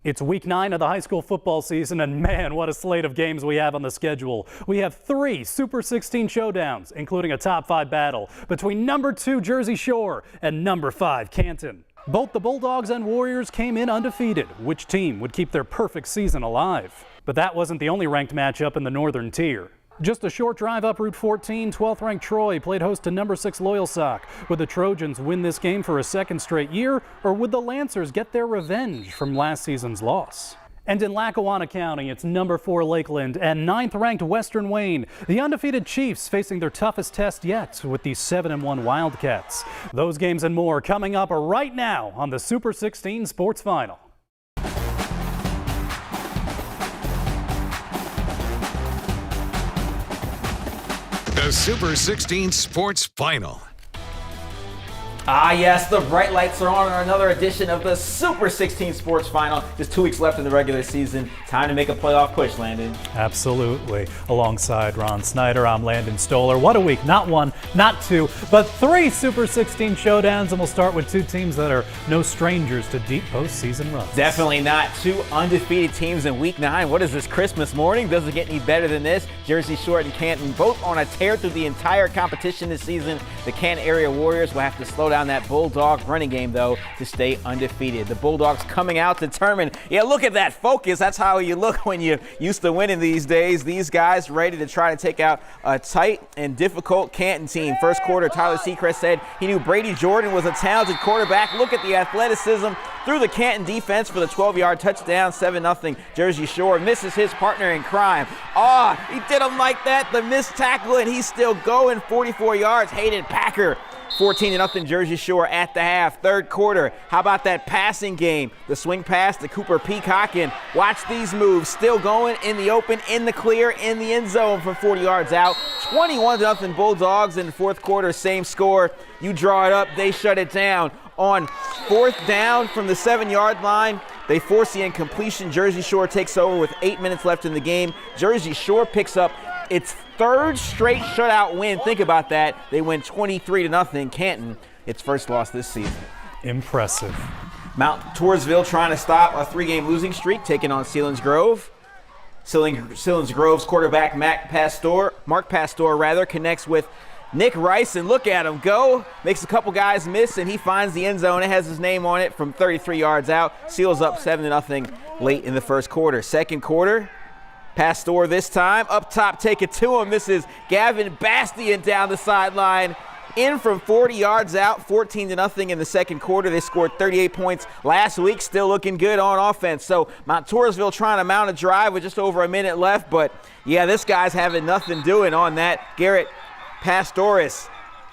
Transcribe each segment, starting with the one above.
It's week 9 of the high school football season, and man, what a slate of games we have on the schedule. We have 3 Super 16 showdowns, including a top 5 battle between number 2 Jersey Shore and number 5 Canton. Both the Bulldogs and Warriors came in undefeated. Which team would keep their perfect season alive? But that wasn't the only ranked matchup in the northern tier. Just a short drive up Route 14, 12th ranked Troy played host to number 6 Loyalsock. Would the Trojans win this game for a second straight year, or would the Lancers get their revenge from last season's loss? And in Lackawanna County, it's number 4 Lakeland and 9th ranked Western Wayne. The undefeated Chiefs facing their toughest test yet with the 7-1 Wildcats. Those games and more coming up right now on the Super 16 Sports Final. The Super 16 Sports Final. Ah, yes, the bright lights are on another edition of the Super 16 Sports Final. Just 2 weeks left in the regular season. Time to make a playoff push, Landon. Absolutely. Alongside Ron Snyder, I'm Landon Stoller. What a week. Not 1, not 2, but 3 Super 16 showdowns, and we'll start with 2 teams that are no strangers to deep postseason runs. Definitely not 2 undefeated teams in week 9. What is this, Christmas morning? Doesn't get any better than this. Jersey Shore and Canton both on a tear through the entire competition this season. The Canton area Warriors will have to slow down that Bulldog running game, though, to stay undefeated. The Bulldogs coming out determined. Yeah, look at that focus. That's how you look when you're used to winning these days. These guys ready to try to take out a tight and difficult Canton team. First quarter, Tyler Seacrest said he knew Brady Jordan was a talented quarterback. Look at the athleticism through the Canton defense for the 12-yard touchdown. 7-0 Jersey Shore misses his partner in crime. He did him like that. The missed tackle, and he's still going 44 yards. Hayden Packer. 14-0 Jersey Shore at the half. Third quarter, how about that passing game? The swing pass to Cooper Peacock, and watch these moves. Still going in the open, in the clear, in the end zone from 40 yards out. 21-0 Bulldogs in the fourth quarter, same score. You draw it up, they shut it down. On 4th down from the 7-yard line, they force the incompletion. Jersey Shore takes over with 8 minutes left in the game. Jersey Shore picks up its 3rd straight shutout win. Think about that. They win 23-0. Canton, its first loss this season. Impressive. Montoursville trying to stop a 3-game losing streak, taking on Selinsgrove. Selinsgrove's quarterback Mark Pastor connects with Nick Rice, and look at him go. Makes a couple guys miss, and he finds the end zone. It has his name on it from 33 yards out. Seals up 7-0 late in the first quarter. Second quarter, Pastor this time, up top, take it to him. This is Gavin Bastian down the sideline. In from 40 yards out, 14-0 in the second quarter. They scored 38 points last week, still looking good on offense. So Montoursville trying to mount a drive with just over a minute left, but yeah, this guy's having nothing doing on that. Garrett Pastoris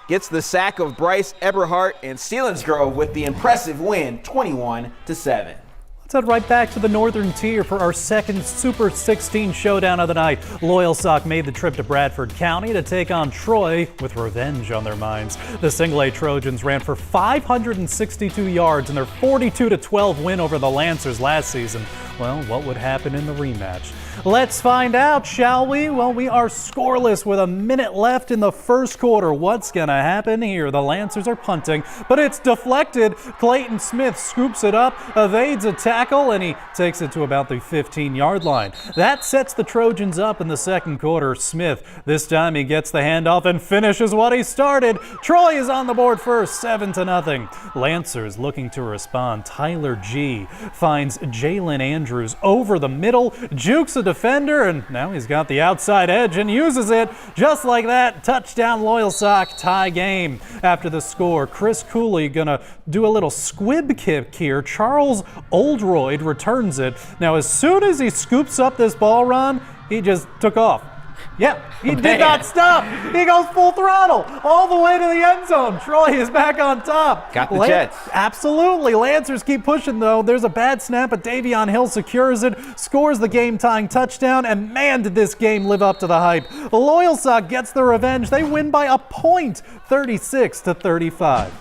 gets the sack of Bryce Eberhardt, and Selinsgrove with the impressive win, 21-7. Let's head right back to the northern tier for our second Super 16 showdown of the night. Loyalsock made the trip to Bradford County to take on Troy with revenge on their minds. The single-A Trojans ran for 562 yards in their 42-12 win over the Lancers last season. Well, what would happen in the rematch? Let's find out, shall we? Well, we are scoreless with a minute left in the first quarter. What's going to happen here? The Lancers are punting, but it's deflected. Clayton Smith scoops it up, evades a tackle, and he takes it to about the 15-yard line. That sets the Trojans up in the second quarter. Smith, this time he gets the handoff and finishes what he started. Troy is on the board first, 7-0. Lancers looking to respond. Tyler G. finds Jalen Andrews over the middle, jukes a defender, and now he's got the outside edge and uses it. Just like that, touchdown Loyalsock, tie game. After the score, Chris Cooley gonna do a little squib kick here. Charles Oldroyd returns it. Now, as soon as he scoops up this ball run, he just took off. Yeah, he did not stop. He goes full throttle all the way to the end zone. Troy is back on top. Got the Jets. Absolutely. Lancers keep pushing, though. There's a bad snap, but Davion Hill secures it, scores the game-tying touchdown, and man, did this game live up to the hype. Loyalsock gets the revenge. They win by a point, 36-35.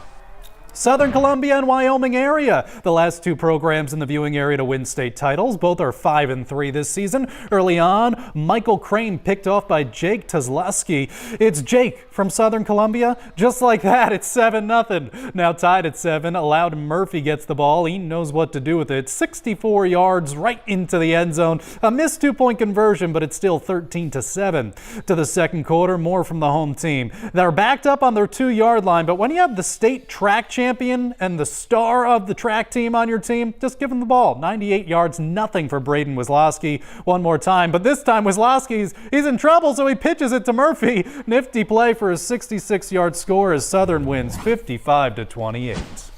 Southern Columbia and Wyoming area, the last two programs in the viewing area to win state titles. Both are 5-3 this season. Early on, Michael Crane picked off by Jake Tazlowski. It's Jake from Southern Columbia. Just like that, it's 7-0. Now tied at 7, Loudon Murphy gets the ball. He knows what to do with it. 64 yards right into the end zone. A missed 2-point conversion, but it's still 13-7. To the second quarter, more from the home team. They're backed up on their 2-yard line, but when you have the state track champion and the star of the track team on your team, just give him the ball. 98 yards, nothing for Braden Wisloski. One more time, but this time Wisloski's in trouble, so he pitches it to Murphy. Nifty play for a 66-yard score as Southern wins 55-28.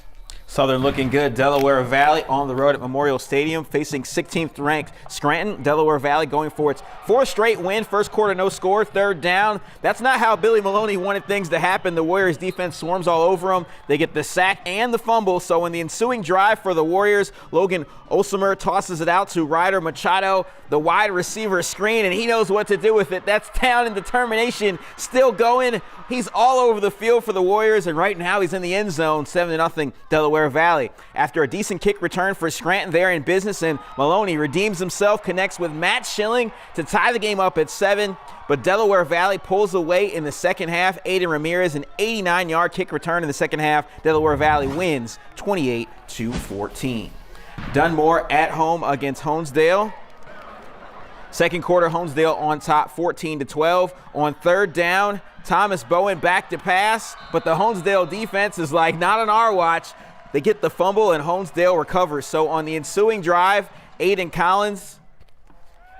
Southern looking good. Delaware Valley on the road at Memorial Stadium facing 16th ranked Scranton. Delaware Valley going for its 4th straight win. First quarter no score, third down. That's not how Billy Maloney wanted things to happen. The Warriors defense swarms all over them. They get the sack and the fumble. So in the ensuing drive for the Warriors, Logan Olsemer tosses it out to Ryder Machado, the wide receiver screen, and he knows what to do with it. That's talent and determination still going. He's all over the field for the Warriors, and right now he's in the end zone, 7-0 Delaware Valley. After a decent kick return for Scranton, they're in business, and Maloney redeems himself, connects with Matt Schilling to tie the game up at 7. But Delaware Valley pulls away in the second half. Aiden Ramirez, an 89-yard kick return in the second half. Delaware Valley wins 28-14. Dunmore at home against Honesdale. Second quarter, Honesdale on top, 14-12. On third down, Thomas Bowen back to pass, but the Honesdale defense is like, not on our watch. They get the fumble, and Honesdale recovers. So on the ensuing drive, Aiden Collins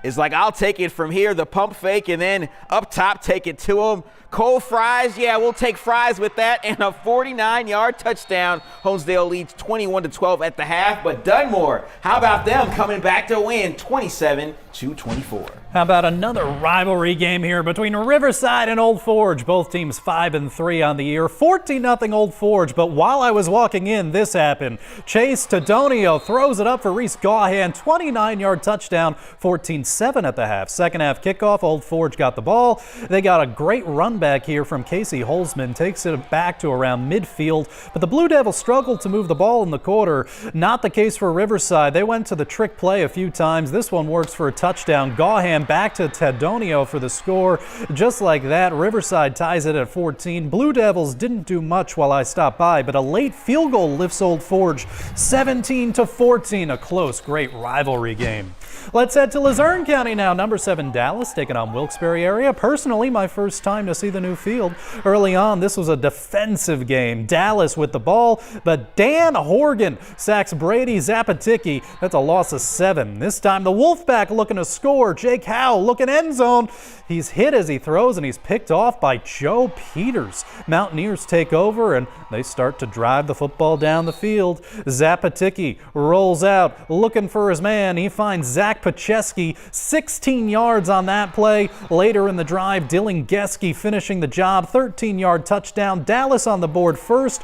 is like, I'll take it from here. The pump fake, and then up top, take it to him. Cole Fries, yeah, we'll take Fries with that, and a 49-yard touchdown. Honesdale leads 21-12 at the half, but Dunmore, how about them coming back to win 27-24? How about another rivalry game here between Riverside and Old Forge? Both teams 5-3 on the year, 14-0 Old Forge. But while I was walking in, this happened. Chase Tadonio throws it up for Reese Gahan, 29-yard touchdown, 14-7 at the half. Second half kickoff, Old Forge got the ball. They got a great run back here from Casey Holzman, takes it back to around midfield, but the Blue Devils struggled to move the ball in the quarter. Not the case for Riverside. They went to the trick play a few times. This one works for a touchdown. Gahan back to Tadonio for the score. Just like that, Riverside ties it at 14. Blue Devils didn't do much while I stopped by, but a late field goal lifts Old Forge 17-14. A close, great rivalry game. Let's head to Luzerne County now. Number 7 Dallas taking on Wilkes-Barre Area. Personally, my first time to see the new field. Early on, this was a defensive game. Dallas with the ball, but Dan Horgan sacks Brady Zapaticki. That's a loss of 7. This time the Wolfpack looking to score. Jake Howe looking end zone. He's hit as he throws, and he's picked off by Joe Peters. Mountaineers take over, and they start to drive the football down the field. Zapaticki rolls out, looking for his man. He finds Zach Pacheski, 16 yards on that play. Later in the drive, Dylan Geske finishing the job, 13-yard touchdown. Dallas on the board first,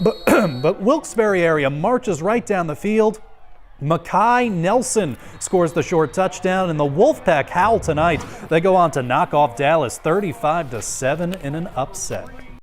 but Wilkes-Barre Area marches right down the field. Makai Nelson scores the short touchdown, and the Wolfpack howl tonight. They go on to knock off Dallas 35-7 in an upset.